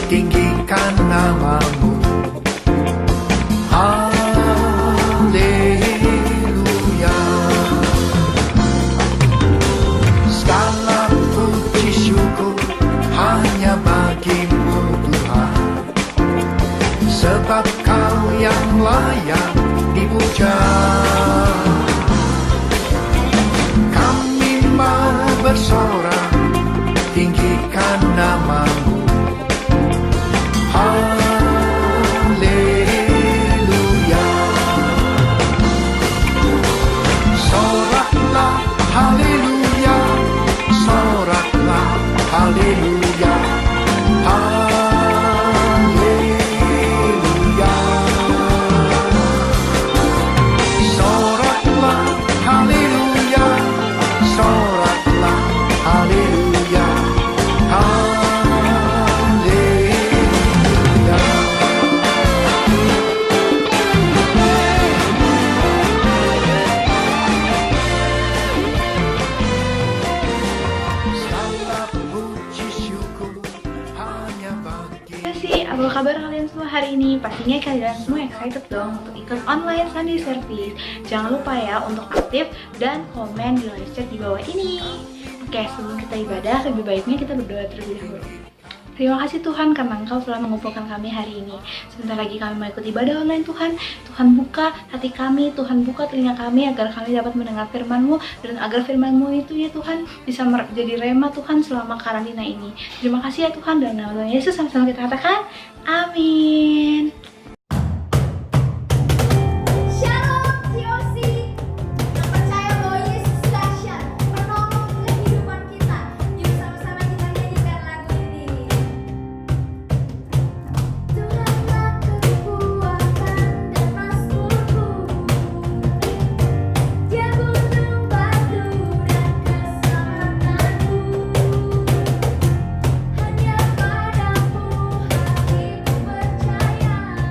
tinggikan namamu. Haleluya. Segala puji syukur hanya bagimu Tuhan, sebab Kau yang layak dipuja. Kami mau bersorak, tinggikan namamu. Haleluya. Soraklah haleluya, soraklah haleluya. Haleluya. Soraklah haleluya, soraklah haleluya. Haleluya. Segala puji syukur hanya bagi. Apa kabar kalian semua hari ini? Pastinya kalian semua excited dong untuk ikut online Sunday Service. Jangan lupa ya untuk aktif dan komen di live chat di bawah ini. Oke, sebelum kita ibadah, lebih baiknya kita berdoa terlebih dahulu. Terima kasih Tuhan karena Engkau telah mengumpulkan kami hari ini. Sebentar lagi kami mau ikut ibadah online Tuhan. Tuhan buka hati kami, Tuhan buka telinga kami agar kami dapat mendengar firman-Mu, dan agar firman-Mu itu ya Tuhan bisa jadi rema Tuhan selama karantina ini. Terima kasih ya Tuhan, dalam nama Tuhan Yesus sama-sama kita katakan amin. Shalom COC, yang percaya bahwa Yesus dahsyat, penolong kehidupan kita. Yuk sama-sama kita nyanyikan lagu ini. Tuhanlah kekuatan dan mazmurku, Dia gunung batu dan keselamatanku. Hanya padamu hatiku percaya.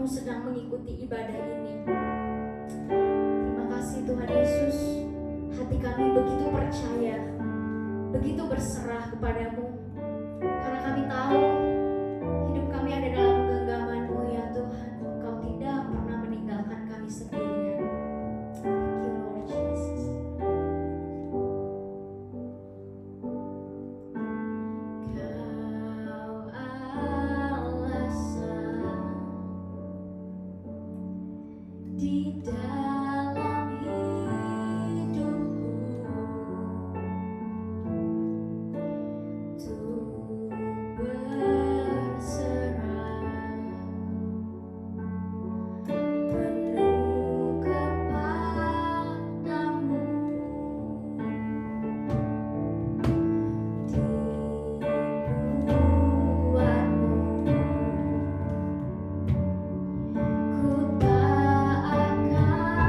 kamu sedang mengikuti ibadah ini. Terima kasih Tuhan Yesus, hati kami begitu percaya, begitu berserah kepadamu, karena kami tahu hidup kami ada dalam genggaman-Mu ya Tuhan. Kau tidak pernah meninggalkan kami sendirian. Thank you Lord Jesus. Kau alasan di dalam hidupku untuk berserah penuh kepadamu. Di luarmu ku tak akan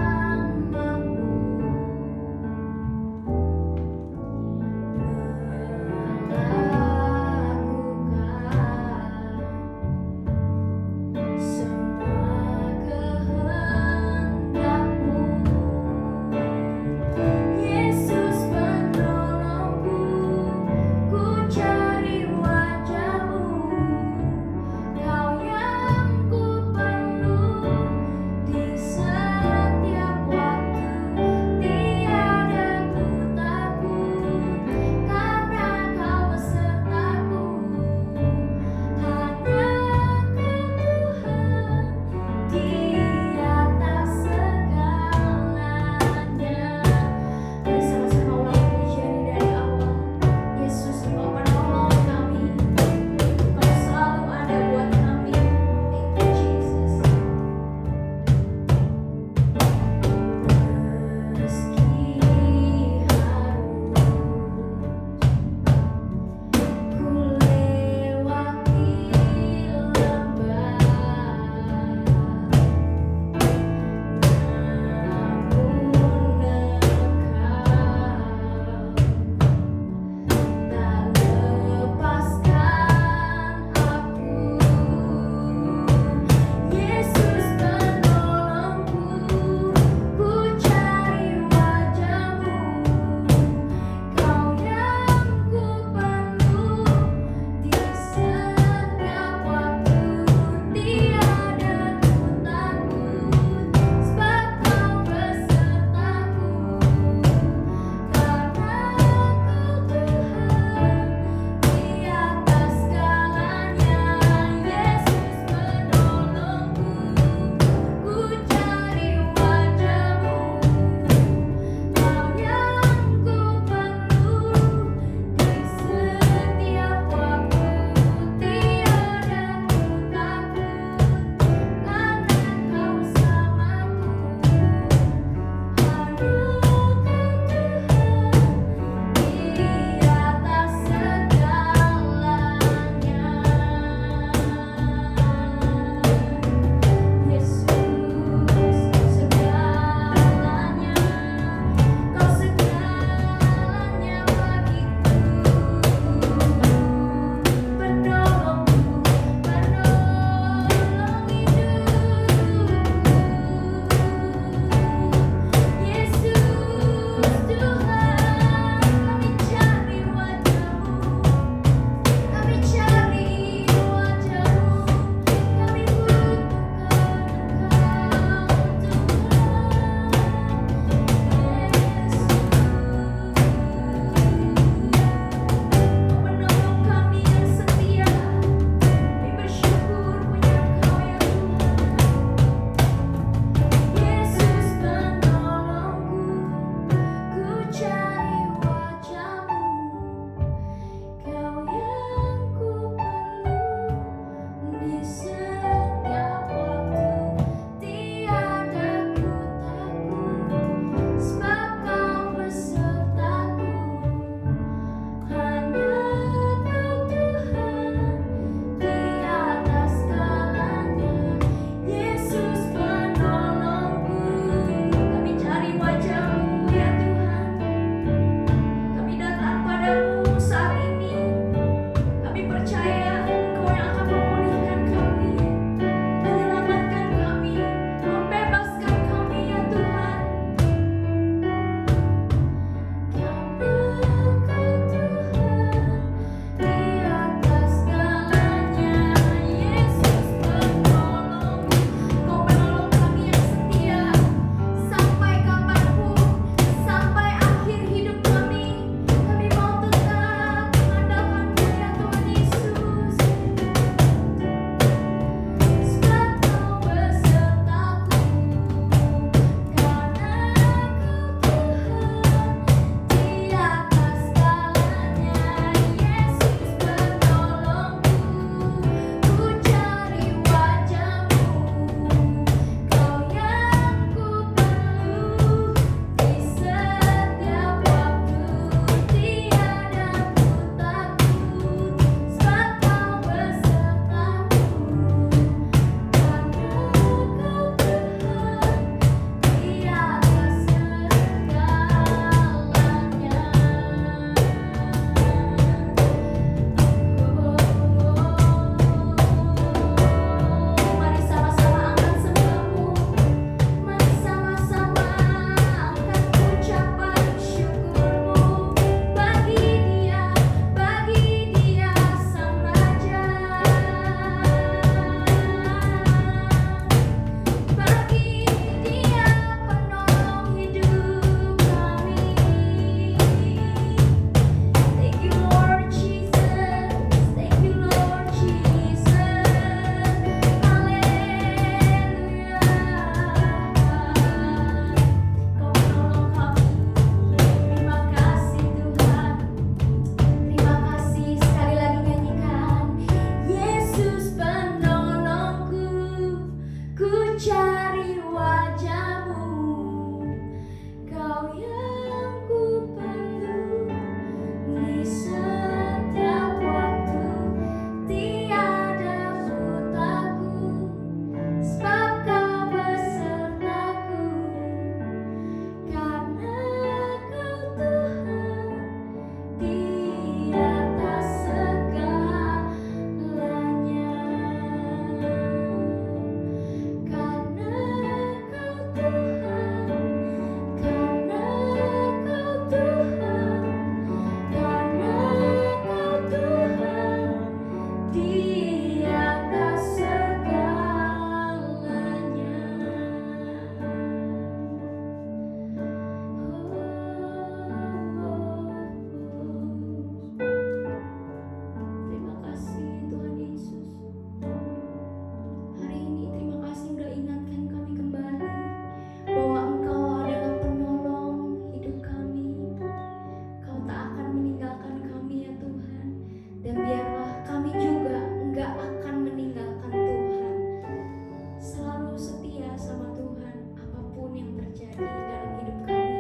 selalu setia sama Tuhan apapun yang terjadi dalam hidup kami.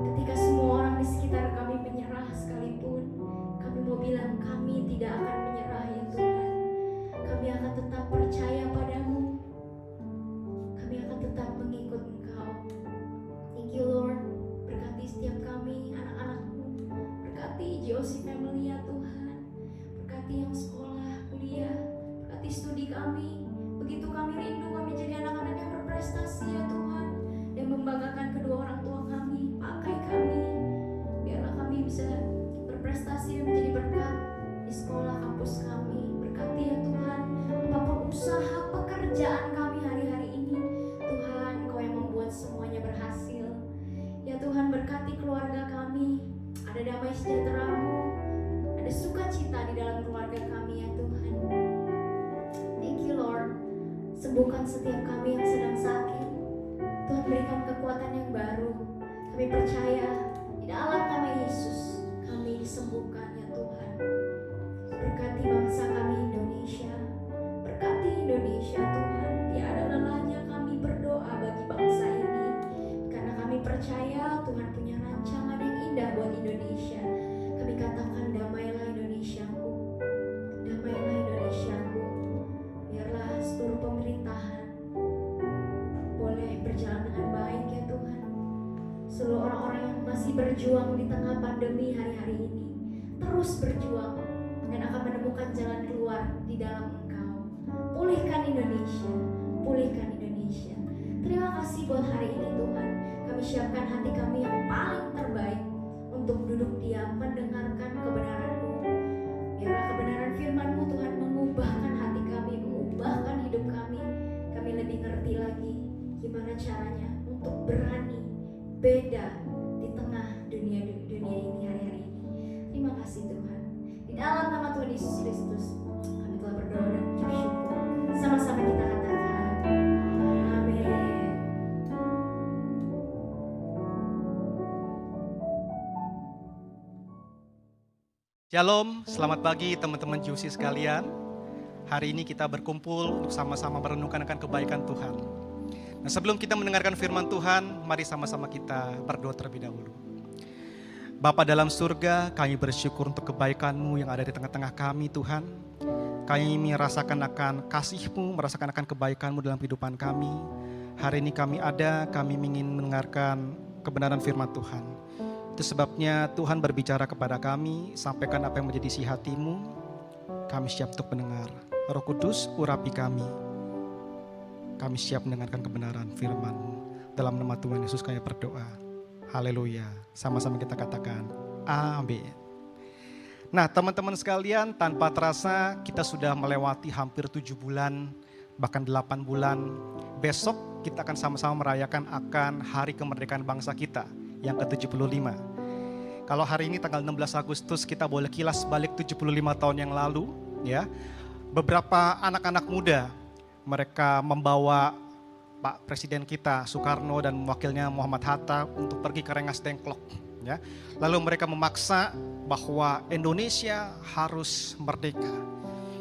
Ketika semua orang di sekitar kami menyerah sekalipun, kami mau bilang kami tidak akan menyerah ya Tuhan. Kami akan tetap percaya padamu. Kami akan tetap mengikut Engkau. Thank you Lord. Berkati setiap kami, anak-anakmu. Berkati GOC Family ya Tuhan. Berkati yang sekolah, kuliah. Berkati studi kami. Begitu kami rindu kami jadi anak-anak yang berprestasi ya Tuhan. Dan membanggakan kedua orang tua kami. Pakai kami. Biarlah kami bisa berprestasi dan menjadi berkat di sekolah kampus kami. Berkati ya Tuhan. Apapun usaha pekerjaan kami hari-hari ini, Tuhan Engkau yang membuat semuanya berhasil. Ya Tuhan, berkati keluarga kami. Ada damai sejahtera-Mu, ada sukacita di dalam keluarga kami ya Tuhan. Thank you Lord. Sembuhkan setiap kami yang sedang sakit. Tuhan berikan kekuatan yang baru. Kami percaya di dalam nama Yesus kami disembuhkan ya Tuhan. Berkati bangsa kami Indonesia. Berkati Indonesia Tuhan. Tiada lelahnya kami berdoa bagi bangsa ini. Karena kami percaya Tuhan punya rancangan yang indah buat Indonesia. Kami katakan damailah Indonesiaku. Damailah Indonesiaku. Biarlah seluruh pemerintahan boleh berjalan dengan baik ya Tuhan. Seluruh orang-orang yang masih berjuang di tengah pandemi hari-hari ini terus berjuang dan akan menemukan jalan keluar di dalam Engkau. Pulihkan Indonesia, pulihkan Indonesia. Terima kasih buat hari ini Tuhan. Kami siapkan hati kami yang paling terbaik untuk duduk diam mendengarkan kebenaran-Mu. Biarlah kebenaran firman-Mu Tuhan mengubahkan hati kami, mengubahkan hidup kami. Kami lebih ngerti lagi gimana caranya untuk berani beda di tengah dunia ini hari-hari ini. Terima kasih Tuhan. Di dalam nama Tuhan Yesus Kristus kami telah berdoa dan mengucap syukur. Sama-sama kita katakan amin. Shalom, selamat pagi teman-teman GOC sekalian. Hari ini kita berkumpul untuk sama-sama merenungkan akan kebaikan Tuhan. Nah, sebelum kita mendengarkan firman Tuhan, mari sama-sama kita berdoa terlebih dahulu. Bapa dalam surga, kami bersyukur untuk kebaikan-Mu yang ada di tengah-tengah kami Tuhan. Kami merasakan akan kasih-Mu, merasakan akan kebaikan-Mu dalam kehidupan kami. Hari ini kami ingin mendengarkan kebenaran firman Tuhan. Itu sebabnya Tuhan berbicara kepada kami, sampaikan apa yang menjadi isi hati-Mu. Kami siap untuk mendengar. Roh Kudus, urapi kami. Kami siap mendengarkan kebenaran firman-Mu. Dalam nama Tuhan Yesus kami berdoa. Haleluya. Sama-sama kita katakan amin. Nah teman-teman sekalian, tanpa terasa kita sudah melewati hampir 7 bulan, bahkan 8 bulan. Besok kita akan sama-sama merayakan akan hari kemerdekaan bangsa kita yang ke-75. Kalau hari ini tanggal 16 Agustus kita boleh kilas balik 75 tahun yang lalu ya. Beberapa anak-anak muda mereka membawa Pak Presiden kita Soekarno dan wakilnya Muhammad Hatta untuk pergi ke Rengas Dengklok ya. Lalu mereka memaksa bahwa Indonesia harus merdeka.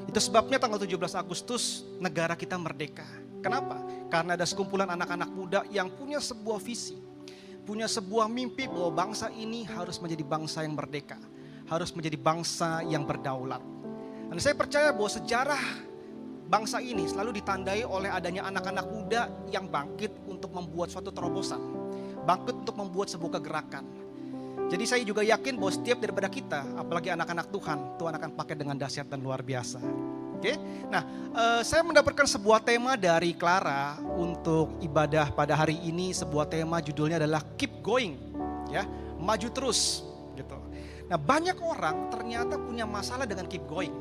Itu sebabnya tanggal 17 Agustus negara kita merdeka. Kenapa? Karena ada sekumpulan anak-anak muda yang punya sebuah visi, punya sebuah mimpi bahwa bangsa ini harus menjadi bangsa yang merdeka, harus menjadi bangsa yang berdaulat. Dan saya percaya bahwa sejarah bangsa ini selalu ditandai oleh adanya anak-anak muda yang bangkit untuk membuat suatu terobosan, bangkit untuk membuat sebuah kegerakan. Jadi saya juga yakin bahwa setiap daripada kita, apalagi anak-anak Tuhan, Tuhan akan pakai dengan dahsyat dan luar biasa. Oke, nah saya mendapatkan sebuah tema dari Clara untuk ibadah pada hari ini. Sebuah tema judulnya adalah Keep Going, ya, maju terus, gitu. Nah banyak orang ternyata punya masalah dengan keep going.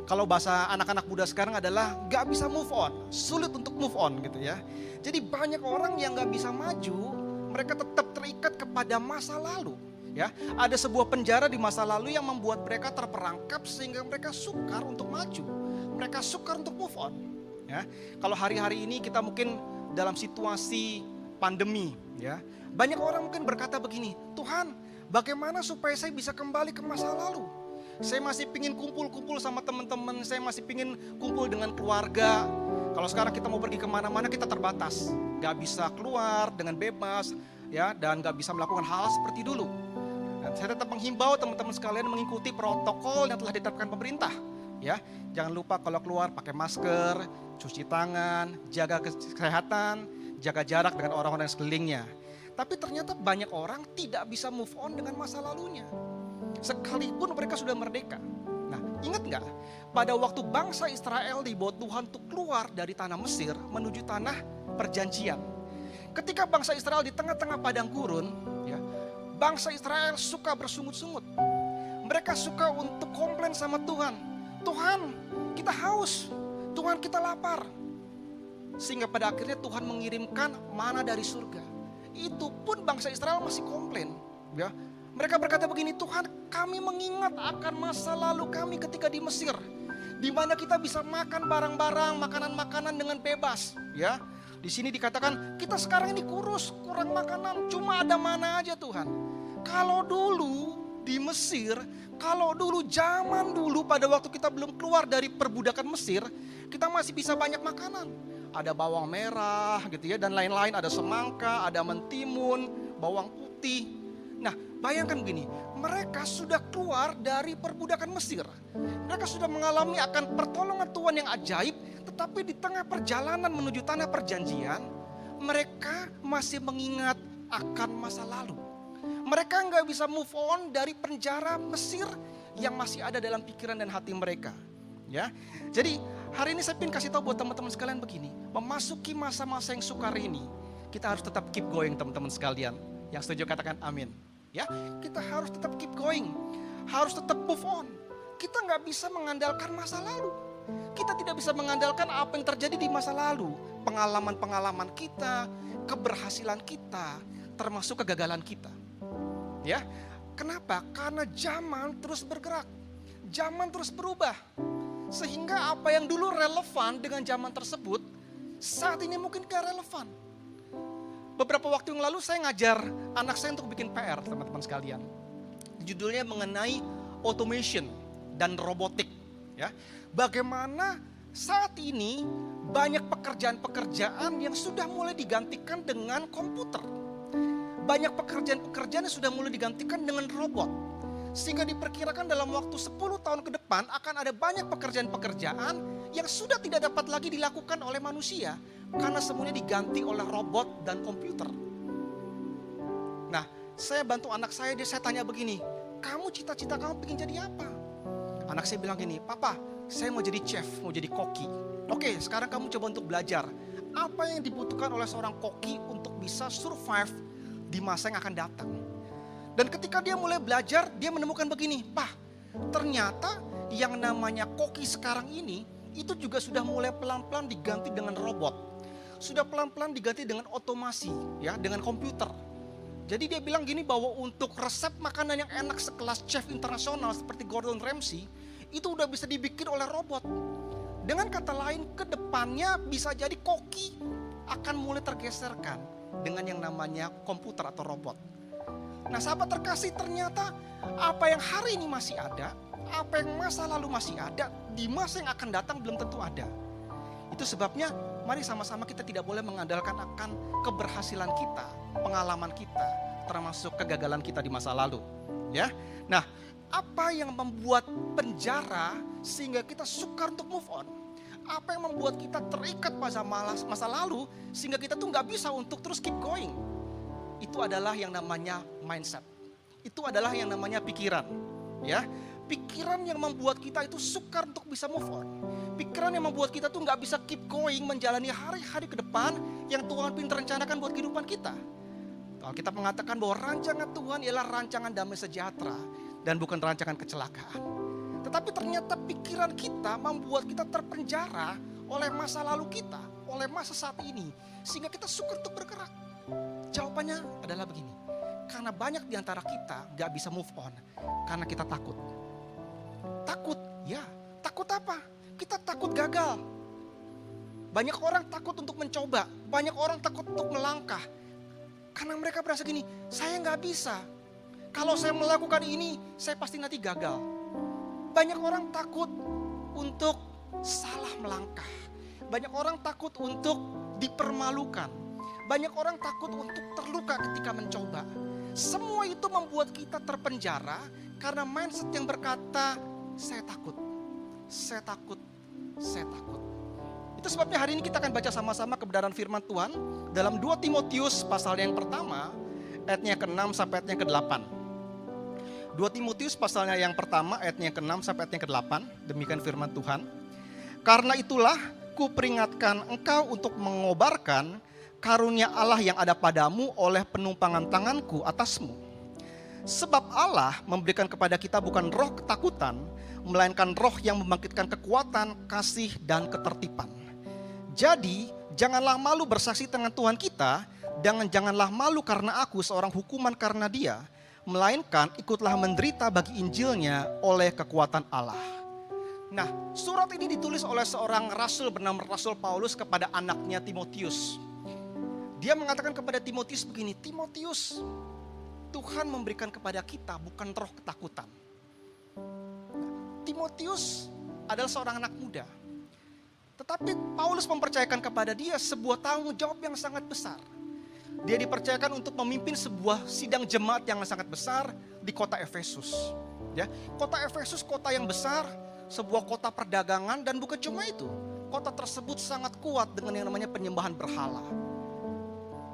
Kalau bahasa anak-anak muda sekarang adalah gak bisa move on, sulit untuk move on gitu ya. Jadi banyak orang yang gak bisa maju, mereka tetap terikat kepada masa lalu. Ya, ada sebuah penjara di masa lalu yang membuat mereka terperangkap sehingga mereka sukar untuk maju, mereka sukar untuk move on. Ya, kalau hari-hari ini kita mungkin dalam situasi pandemi, ya, banyak orang mungkin berkata begini, Tuhan, bagaimana supaya saya bisa kembali ke masa lalu? Saya masih pingin kumpul-kumpul sama teman-teman, saya masih pingin kumpul dengan keluarga, Kalau sekarang kita mau pergi kemana-mana kita terbatas, gak bisa keluar dengan bebas, ya, dan gak bisa melakukan hal seperti dulu. Dan saya tetap menghimbau teman-teman sekalian mengikuti protokol yang telah ditetapkan pemerintah. Ya, jangan lupa kalau keluar pakai masker, cuci tangan, jaga kesehatan, jaga jarak dengan orang-orang sekelilingnya. Tapi ternyata banyak orang tidak bisa move on dengan masa lalunya, sekalipun mereka sudah merdeka. Nah, ingat nggak? Pada waktu bangsa Israel dibawa Tuhan untuk keluar dari tanah Mesir menuju tanah perjanjian. Ketika bangsa Israel di tengah-tengah padang gurun, ya, bangsa Israel suka bersungut-sungut. Mereka suka untuk komplain sama Tuhan. Tuhan, kita haus. Tuhan, kita lapar. Sehingga pada akhirnya Tuhan mengirimkan mana dari surga. Itu pun bangsa Israel masih komplain. Ya, mereka berkata begini, Tuhan, kami mengingat akan masa lalu kami ketika di Mesir, di mana kita bisa makan barang-barang, makanan-makanan dengan bebas. Ya, di sini dikatakan kita sekarang ini kurus, kurang makanan, cuma ada mana aja Tuhan. Kalau dulu di Mesir, kalau dulu zaman dulu pada waktu kita belum keluar dari perbudakan Mesir, kita masih bisa banyak makanan. Ada bawang merah gitu ya, dan lain-lain, ada semangka, ada mentimun, bawang putih. Nah, bayangkan begini, mereka sudah keluar dari perbudakan Mesir. Mereka sudah mengalami akan pertolongan Tuhan yang ajaib, tetapi di tengah perjalanan menuju tanah perjanjian, mereka masih mengingat akan masa lalu. Mereka nggak bisa move on dari penjara Mesir yang masih ada dalam pikiran dan hati mereka. Ya, jadi hari ini saya ingin kasih tahu buat teman-teman sekalian begini, memasuki masa-masa yang sukar ini, kita harus tetap keep going teman-teman sekalian. Yang setuju katakan amin. Ya, kita harus tetap keep going, harus tetap move on. Kita nggak bisa mengandalkan masa lalu. Kita tidak bisa mengandalkan apa yang terjadi di masa lalu, pengalaman-pengalaman kita, keberhasilan kita, termasuk kegagalan kita. Ya, kenapa? Karena zaman terus bergerak, zaman terus berubah. Sehingga apa yang dulu relevan dengan zaman tersebut, saat ini mungkin gak relevan. Beberapa waktu yang lalu saya ngajar anak saya untuk bikin PR, teman-teman sekalian. Judulnya mengenai automation dan robotik. Ya, bagaimana saat ini banyak pekerjaan-pekerjaan yang sudah mulai digantikan dengan komputer. Banyak pekerjaan-pekerjaan yang sudah mulai digantikan dengan robot. Sehingga diperkirakan dalam waktu 10 tahun ke depan akan ada banyak pekerjaan-pekerjaan yang sudah tidak dapat lagi dilakukan oleh manusia. Karena semuanya diganti oleh robot dan komputer. Nah, saya bantu anak saya tanya begini, kamu cita-cita kamu pengen jadi apa? Anak saya bilang gini, Papa, saya mau jadi chef, mau jadi koki. Oke, sekarang kamu coba untuk belajar. Apa yang dibutuhkan oleh seorang koki untuk bisa survive di masa yang akan datang. Dan ketika dia mulai belajar, dia menemukan begini, Pak, ternyata yang namanya koki sekarang ini, itu juga sudah mulai pelan-pelan diganti dengan robot. Sudah pelan-pelan diganti dengan otomasi, ya, dengan komputer. Jadi dia bilang gini bahwa untuk resep makanan yang enak sekelas chef internasional seperti Gordon Ramsay, itu udah bisa dibikin oleh robot. Dengan kata lain, ke depannya bisa jadi koki akan mulai tergeserkan dengan yang namanya komputer atau robot. Nah, sahabat terkasih, ternyata apa yang hari ini masih ada, apa yang masa lalu masih ada, di masa yang akan datang belum tentu ada. Itu sebabnya mari sama-sama kita tidak boleh mengandalkan akan keberhasilan kita, pengalaman kita, termasuk kegagalan kita di masa lalu. Ya, nah, apa yang membuat penjara sehingga kita sukar untuk move on? Apa yang membuat kita terikat pada masa lalu sehingga kita tuh nggak bisa untuk terus keep going? Itu adalah yang namanya mindset. Itu adalah yang namanya pikiran. Ya, pikiran yang membuat kita itu sukar untuk bisa move on. Pikiran yang membuat kita tuh nggak bisa keep going menjalani hari-hari ke depan yang Tuhan pintar rencanakan buat kehidupan kita. Kalau kita mengatakan bahwa rancangan Tuhan ialah rancangan damai sejahtera dan bukan rancangan kecelakaan. Tetapi ternyata pikiran kita membuat kita terpenjara oleh masa lalu kita, oleh masa saat ini, sehingga kita sukar untuk bergerak. Jawabannya adalah begini, karena banyak di antara kita gak bisa move on, karena kita takut. Takut, ya, takut apa? Kita takut gagal. Banyak orang takut untuk mencoba, banyak orang takut untuk melangkah. Karena mereka berasa gini, saya gak bisa. Kalau saya melakukan ini, saya pasti nanti gagal. Banyak orang takut untuk salah melangkah. Banyak orang takut untuk dipermalukan. Banyak orang takut untuk terluka ketika mencoba. Semua itu membuat kita terpenjara karena mindset yang berkata, saya takut, saya takut, saya takut. Itu sebabnya hari ini kita akan baca sama-sama kebenaran firman Tuhan dalam 2 Timotius pasal yang pertama, ayatnya ke-6 sampai ayatnya ke-8. 2 Timotius pasalnya yang pertama, ayatnya ke-6 sampai ayatnya ke-8, demikian firman Tuhan. Karena itulah ku peringatkan engkau untuk mengobarkan karunia Allah yang ada padamu oleh penumpangan tanganku atasmu. Sebab Allah memberikan kepada kita bukan roh ketakutan, melainkan roh yang membangkitkan kekuatan, kasih, dan ketertiban. Jadi, janganlah malu bersaksi dengan Tuhan kita, dan janganlah malu karena aku seorang hukuman karena dia, melainkan ikutlah menderita bagi Injilnya oleh kekuatan Allah. Nah, surat ini ditulis oleh seorang rasul bernama Rasul Paulus kepada anaknya Timotius. Dia mengatakan kepada Timotius begini, Timotius, Tuhan memberikan kepada kita bukan roh ketakutan. Timotius adalah seorang anak muda. Tetapi Paulus mempercayakan kepada dia sebuah tanggung jawab yang sangat besar. Dia dipercayakan untuk memimpin sebuah sidang jemaat yang sangat besar di kota Efesus. Ya, kota Efesus kota yang besar, sebuah kota perdagangan, dan bukan cuma itu. Kota tersebut sangat kuat dengan yang namanya penyembahan berhala.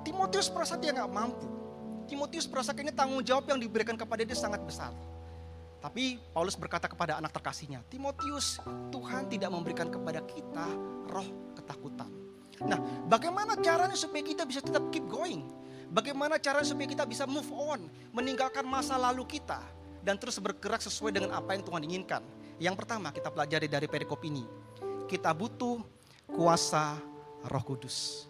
Timotius merasa dia gak mampu. Timotius merasa kayaknya tanggung jawab yang diberikan kepada dia sangat besar. Tapi Paulus berkata kepada anak terkasihnya, Timotius, Tuhan tidak memberikan kepada kita roh ketakutan. Nah, bagaimana caranya supaya kita bisa tetap keep going? Bagaimana caranya supaya kita bisa move on, meninggalkan masa lalu kita, dan terus bergerak sesuai dengan apa yang Tuhan inginkan? Yang pertama kita pelajari dari perikop ini, kita butuh kuasa Roh Kudus.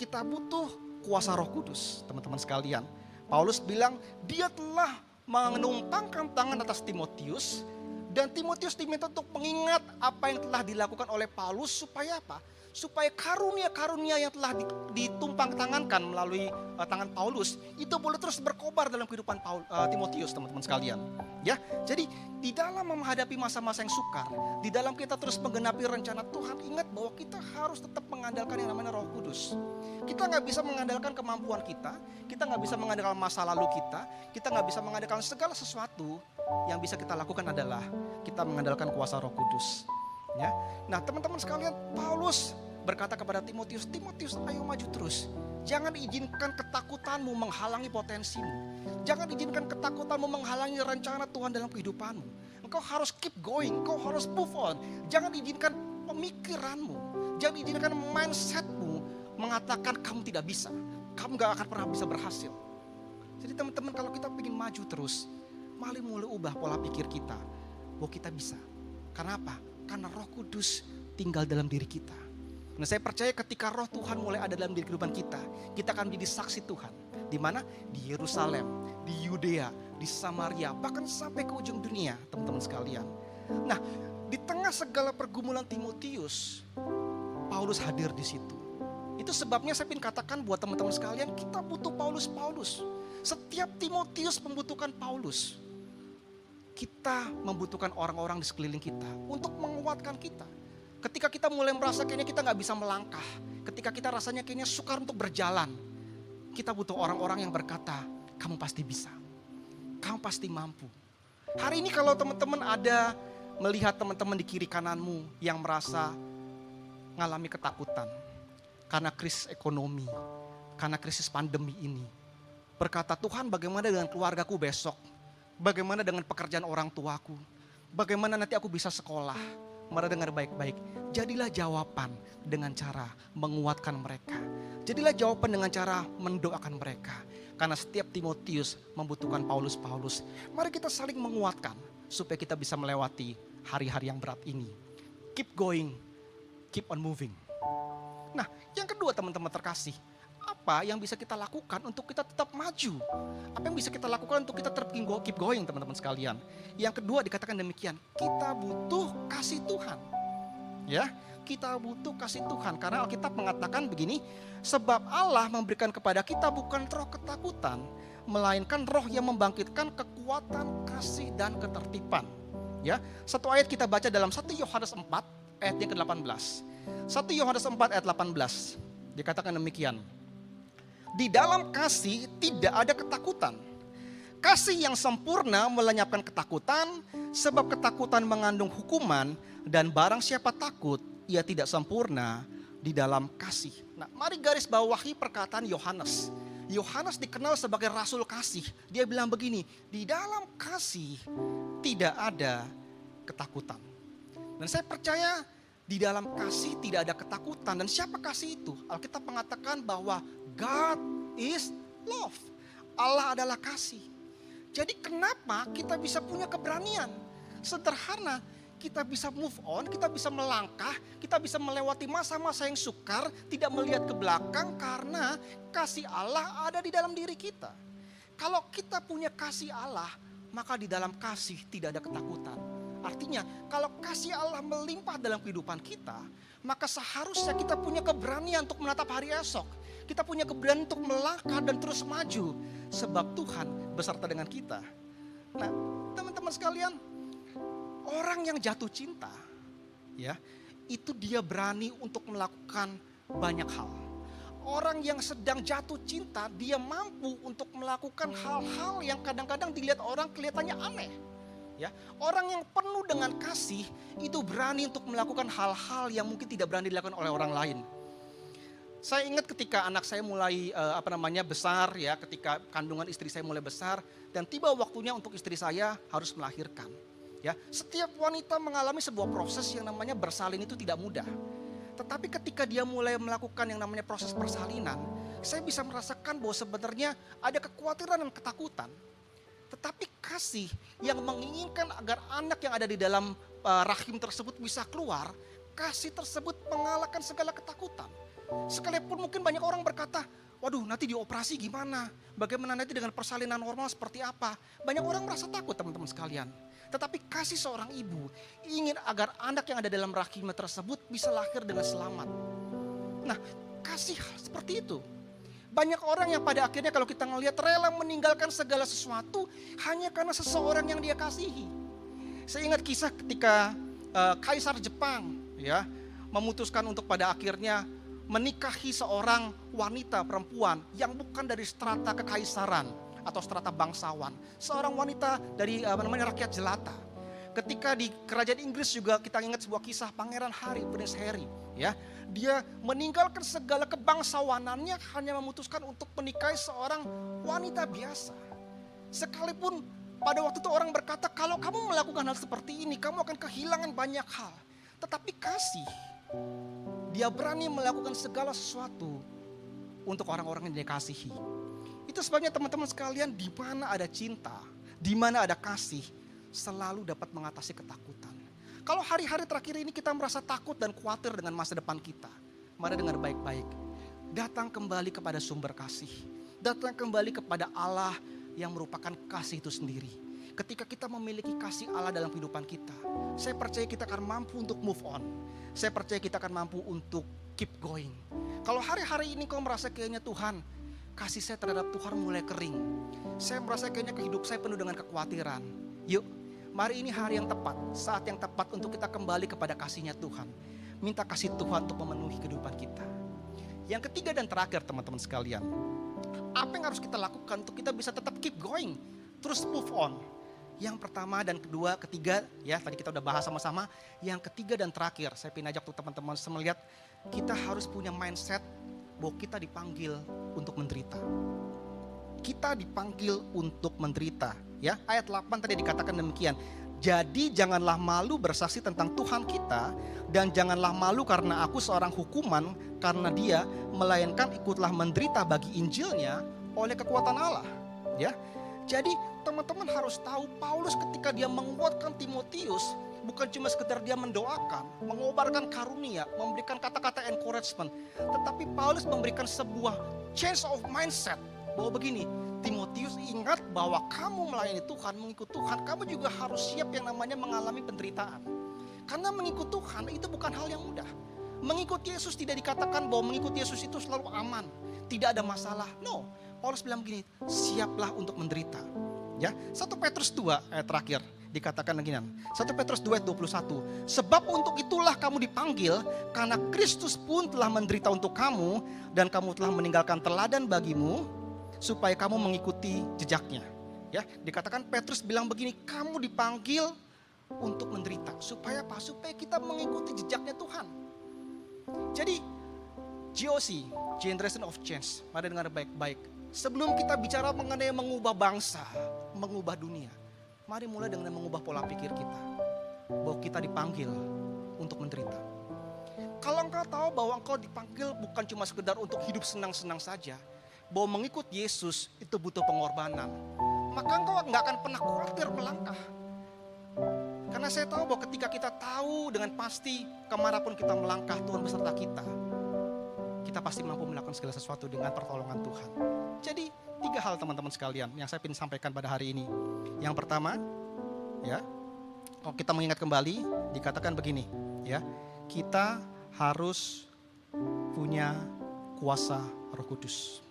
Kita butuh kuasa Roh Kudus, teman-teman sekalian. Paulus bilang dia telah menumpangkan tangan atas Timotius, dan Timotius diminta untuk mengingat apa yang telah dilakukan oleh Paulus supaya apa? Supaya karunia-karunia yang telah ditumpang tangankan melalui tangan Paulus itu boleh terus berkobar dalam kehidupan Timotius, teman-teman sekalian. Ya, jadi di dalam menghadapi masa-masa yang sukar, di dalam kita terus menggenapi rencana Tuhan, ingat bahwa kita harus tetap mengandalkan yang namanya Roh Kudus. Kita nggak bisa mengandalkan kemampuan kita nggak bisa mengandalkan masa lalu kita nggak bisa mengandalkan segala sesuatu. Yang bisa kita lakukan adalah kita mengandalkan kuasa Roh Kudus. Ya, nah teman-teman sekalian, Paulus berkata kepada Timotius, Timotius, ayo maju terus. Jangan izinkan ketakutanmu menghalangi potensimu. Jangan izinkan ketakutanmu menghalangi rencana Tuhan dalam kehidupanmu. Engkau harus keep going, engkau harus move on. Jangan izinkan pemikiranmu, jangan izinkan mindsetmu mengatakan kamu tidak bisa. Kamu gak akan pernah bisa berhasil. Jadi teman-teman, kalau kita ingin maju terus, mari mulai ubah pola pikir kita bahwa kita bisa. Karena apa? Karena Roh Kudus tinggal dalam diri kita. Nah, saya percaya ketika Roh Tuhan mulai ada dalam diri kehidupan kita akan menjadi saksi Tuhan. Di mana? Di Yerusalem, di Yudea, di Samaria, bahkan sampai ke ujung dunia, teman-teman sekalian. Nah, di tengah segala pergumulan Timotius, Paulus hadir di situ. Itu sebabnya saya ingin katakan buat teman-teman sekalian, kita butuh Paulus. Setiap Timotius membutuhkan Paulus. Kita membutuhkan orang-orang di sekeliling kita untuk menguatkan kita. Ketika kita mulai merasa kayaknya kita gak bisa melangkah, ketika kita rasanya kayaknya sukar untuk berjalan, kita butuh orang-orang yang berkata, kamu pasti bisa, kamu pasti mampu. Hari ini kalau teman-teman ada melihat teman-teman di kiri kananmu yang merasa mengalami ketakutan karena krisis ekonomi, karena krisis pandemi ini, berkata, Tuhan bagaimana dengan keluargaku besok? Bagaimana dengan pekerjaan orang tuaku? Bagaimana nanti aku bisa sekolah? Mari dengar baik-baik. Jadilah jawaban dengan cara menguatkan mereka. Jadilah jawaban dengan cara mendoakan mereka. Karena setiap Timotius membutuhkan Paulus. Mari kita saling menguatkan supaya kita bisa melewati hari-hari yang berat ini. Keep going, keep on moving. Nah, yang kedua teman-teman terkasih, apa yang bisa kita lakukan untuk kita tetap maju? Apa yang bisa kita lakukan untuk kita tetap keep going, teman-teman sekalian? Yang kedua dikatakan demikian, kita butuh kasih Tuhan. Ya, kita butuh kasih Tuhan karena Alkitab mengatakan begini, sebab Allah memberikan kepada kita bukan roh ketakutan, melainkan roh yang membangkitkan kekuatan, kasih, dan ketertiban. Ya, satu ayat kita baca dalam 1 Yohanes 4 ayat yang ke-18. 1 Yohanes 4 ayat 18 dikatakan demikian. Di dalam kasih tidak ada ketakutan. Kasih yang sempurna melenyapkan ketakutan, sebab ketakutan mengandung hukuman, dan barang siapa takut, ia tidak sempurna di dalam kasih. Nah, mari garis bawahi perkataan Yohanes. Yohanes dikenal sebagai rasul kasih. Dia bilang begini, di dalam kasih tidak ada ketakutan. Dan saya percaya di dalam kasih tidak ada ketakutan. Dan siapa kasih itu? Alkitab mengatakan bahwa God is love. Allah adalah kasih. Jadi kenapa kita bisa punya keberanian? Sederhana, kita bisa move on, kita bisa melangkah, kita bisa melewati masa-masa yang sukar, tidak melihat ke belakang karena kasih Allah ada di dalam diri kita. Kalau kita punya kasih Allah, maka di dalam kasih tidak ada ketakutan. Artinya kalau kasih Allah melimpah dalam kehidupan kita, maka seharusnya kita punya keberanian untuk menatap hari esok. Kita punya keberanian untuk melangkah dan terus maju. Sebab Tuhan beserta dengan kita. Nah, teman-teman sekalian, orang yang jatuh cinta, ya, itu dia berani untuk melakukan banyak hal. Orang yang sedang jatuh cinta, dia mampu untuk melakukan hal-hal yang kadang-kadang dilihat orang kelihatannya aneh. Ya, orang yang penuh dengan kasih itu berani untuk melakukan hal-hal yang mungkin tidak berani dilakukan oleh orang lain. Saya ingat ketika anak saya mulai besar, ya, ketika kandungan istri saya mulai besar dan tiba waktunya untuk istri saya harus melahirkan. Ya, setiap wanita mengalami sebuah proses yang namanya bersalin itu tidak mudah. Tetapi ketika dia mulai melakukan yang namanya proses persalinan, saya bisa merasakan bahwa sebenarnya ada kekhawatiran dan ketakutan. Tetapi kasih yang menginginkan agar anak yang ada di dalam rahim tersebut bisa keluar, kasih tersebut mengalahkan segala ketakutan. Sekalipun mungkin banyak orang berkata, waduh nanti dioperasi gimana? Bagaimana nanti dengan persalinan normal seperti apa? Banyak orang merasa takut teman-teman sekalian. Tetapi kasih seorang ibu ingin agar anak yang ada dalam rahimnya tersebut bisa lahir dengan selamat. Nah, kasih seperti itu. Banyak orang yang pada akhirnya kalau kita ngelihat rela meninggalkan segala sesuatu hanya karena seseorang yang dia kasihi. Saya ingat kisah ketika Kaisar Jepang, ya, memutuskan untuk pada akhirnya menikahi seorang wanita perempuan yang bukan dari strata kekaisaran atau strata bangsawan, seorang wanita dari rakyat jelata. Ketika di kerajaan Inggris juga kita ingat sebuah kisah Pangeran Harry, Prince Harry, ya, dia meninggalkan segala kebangsawanannya hanya memutuskan untuk menikahi seorang wanita biasa. Sekalipun pada waktu itu orang berkata, kalau kamu melakukan hal seperti ini, kamu akan kehilangan banyak hal. Tetapi kasih, dia berani melakukan segala sesuatu untuk orang-orang yang dia kasihi. Itu sebabnya teman-teman sekalian, di mana ada cinta, di mana ada kasih, selalu dapat mengatasi ketakutan. Kalau hari-hari terakhir ini kita merasa takut dan khawatir dengan masa depan kita, mari dengar baik-baik. Datang kembali kepada sumber kasih. Datang kembali kepada Allah yang merupakan kasih itu sendiri. Ketika kita memiliki kasih Allah dalam kehidupan kita, saya percaya kita akan mampu untuk move on. Saya percaya kita akan mampu untuk keep going. Kalau hari-hari ini kau merasa kayaknya Tuhan, kasih saya terhadap Tuhan mulai kering. Saya merasa kayaknya hidup saya penuh dengan kekhawatiran. Yuk, mari ini hari yang tepat, saat yang tepat untuk kita kembali kepada kasih-Nya Tuhan. Minta kasih Tuhan untuk memenuhi kehidupan kita. Yang ketiga dan terakhir teman-teman sekalian, apa yang harus kita lakukan untuk kita bisa tetap keep going, terus move on? Yang pertama dan kedua, ketiga, ya tadi kita udah bahas sama-sama. Yang ketiga dan terakhir, saya ingin ajak tuh teman-teman melihat kita harus punya mindset bahwa kita dipanggil untuk menderita. Kita dipanggil untuk menderita, ya. Ayat 8 tadi dikatakan demikian. Jadi janganlah malu bersaksi tentang Tuhan kita, dan janganlah malu karena aku seorang hukuman karena Dia, melainkan ikutlah menderita bagi Injilnya oleh kekuatan Allah, ya. Jadi teman-teman harus tahu, Paulus ketika dia menguatkan Timotius, bukan cuma sekedar dia mendoakan, mengobarkan karunia, memberikan kata-kata encouragement, tetapi Paulus memberikan sebuah change of mindset bahwa begini, Timotius, ingat bahwa kamu melayani Tuhan, mengikut Tuhan, kamu juga harus siap yang namanya mengalami penderitaan. Karena mengikut Tuhan itu bukan hal yang mudah. Mengikut Yesus tidak dikatakan bahwa mengikut Yesus itu selalu aman, tidak ada masalah. No, Paulus bilang begini, siaplah untuk menderita. Ya, 1 Petrus 2 ayat terakhir Dikatakan lagi 1 Petrus 2 ayat 21. Sebab untuk itulah kamu dipanggil, karena Kristus pun telah menderita untuk kamu, dan kamu telah meninggalkan teladan bagimu, supaya kamu mengikuti jejaknya. Ya, dikatakan Petrus bilang begini, kamu dipanggil untuk menderita. Supaya apa? Supaya kita mengikuti jejaknya Tuhan. Jadi GOC, Generation of Change, mari dengar baik-baik. Sebelum kita bicara mengenai mengubah bangsa, mengubah dunia, mari mulai dengan mengubah pola pikir kita. Bahwa kita dipanggil untuk menderita. Kalau engkau tahu bahwa engkau dipanggil bukan cuma sekedar untuk hidup senang-senang saja, bahwa mengikut Yesus itu butuh pengorbanan, maka engkau nggak akan pernah khawatir melangkah. Karena saya tahu bahwa ketika kita tahu dengan pasti kemanapun kita melangkah, Tuhan beserta kita pasti mampu melakukan segala sesuatu dengan pertolongan Tuhan. Jadi 3 hal teman-teman sekalian yang saya ingin sampaikan pada hari ini. Yang pertama, ya, kalau kita mengingat kembali, dikatakan begini, ya, kita harus punya kuasa Roh Kudus.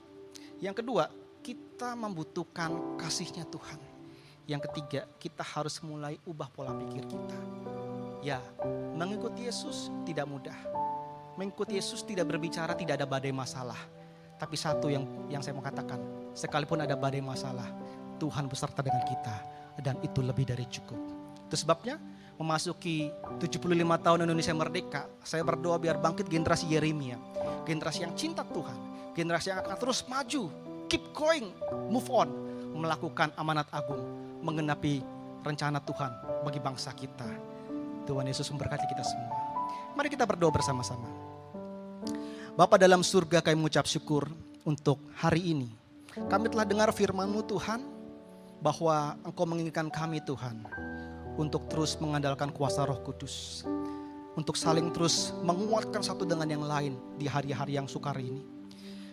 Yang kedua, kita membutuhkan kasih-Nya Tuhan. Yang ketiga, kita harus mulai ubah pola pikir kita. Ya, mengikuti Yesus tidak mudah. Mengikuti Yesus tidak berbicara tidak ada badai masalah. Tapi satu yang saya mau katakan, sekalipun ada badai masalah, Tuhan beserta dengan kita. Dan itu lebih dari cukup. Itu sebabnya memasuki 75 tahun Indonesia merdeka, saya berdoa biar bangkit generasi Yeremia. Generasi yang cinta Tuhan. Generasi yang akan terus maju. Keep going, move on. Melakukan amanat agung. Menggenapi rencana Tuhan bagi bangsa kita. Tuhan Yesus memberkati kita semua. Mari kita berdoa bersama-sama. Bapa dalam surga, kami mengucap syukur untuk hari ini. Kami telah dengar firman-Mu Tuhan, bahwa Engkau menginginkan kami Tuhan untuk terus mengandalkan kuasa Roh Kudus, untuk saling terus menguatkan satu dengan yang lain di hari-hari yang sukar ini.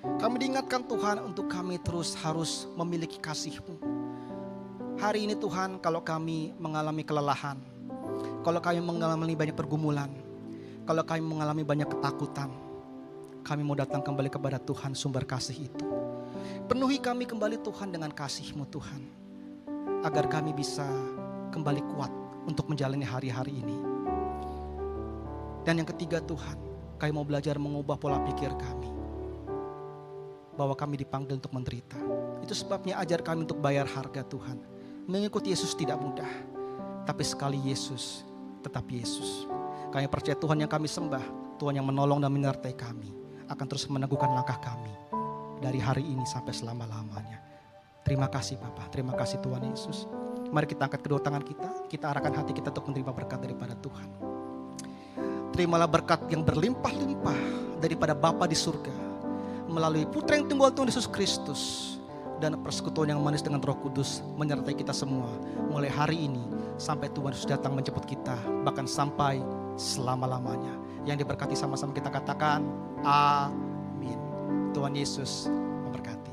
Kami diingatkan Tuhan untuk kami terus harus memiliki kasih-Mu. Hari ini Tuhan, kalau kami mengalami kelelahan, kalau kami mengalami banyak pergumulan, kalau kami mengalami banyak ketakutan, kami mau datang kembali kepada Tuhan sumber kasih itu. Penuhi kami kembali Tuhan dengan kasih-Mu Tuhan, agar kami bisa kembali kuat untuk menjalani hari-hari ini. Dan yang ketiga Tuhan, kami mau belajar mengubah pola pikir kami, bahwa kami dipanggil untuk menderita. Itu sebabnya ajar kami untuk bayar harga Tuhan. Mengikuti Yesus tidak mudah, tapi sekali Yesus, tetap Yesus. Kami percaya Tuhan yang kami sembah, Tuhan yang menolong dan menyertai kami, akan terus meneguhkan langkah kami dari hari ini sampai selama-lamanya. Terima kasih Bapa, terima kasih Tuhan Yesus. Mari kita angkat kedua tangan kita arahkan hati kita untuk menerima berkat daripada Tuhan. Terimalah berkat yang berlimpah-limpah daripada Bapa di surga, melalui Putra yang tunggal Tuhan Yesus Kristus, dan persekutuan yang manis dengan Roh Kudus menyertai kita semua mulai hari ini sampai Tuhan Yesus datang menjemput kita, bahkan sampai selama-lamanya. Yang diberkati sama-sama kita katakan amin. Tuhan Yesus memberkati.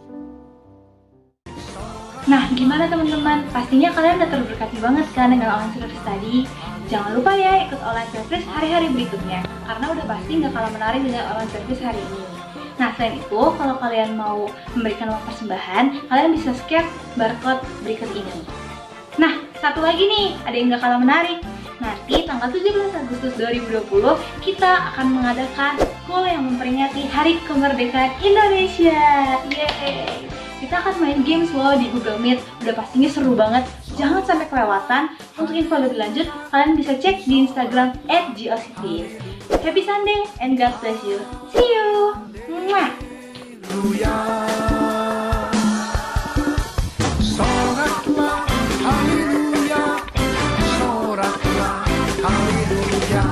Nah, gimana teman-teman? Pastinya kalian udah terberkati banget kan dengan online service tadi. Jangan lupa ya ikut online service hari-hari berikutnya, karena udah pasti nggak kalah menarik dengan online service hari ini. Nah, selain itu, kalau kalian mau memberikan uang persembahan, kalian bisa scan barcode berikut ini. Nah, satu lagi nih, ada yang nggak kalah menarik. Nanti tanggal 17 Agustus 2020, kita akan mengadakan school yang memperingati Hari Kemerdekaan Indonesia. Yeay! Kita akan main games loh di Google Meet, udah pastinya seru banget. Jangan sampai kelewatan. Untuk info lebih lanjut, kalian bisa cek di Instagram @GOCTeens. Happy Sunday and God bless you. See you! Mwah! Haleluya. Soraklah, haleluya. Soraklah, haleluya.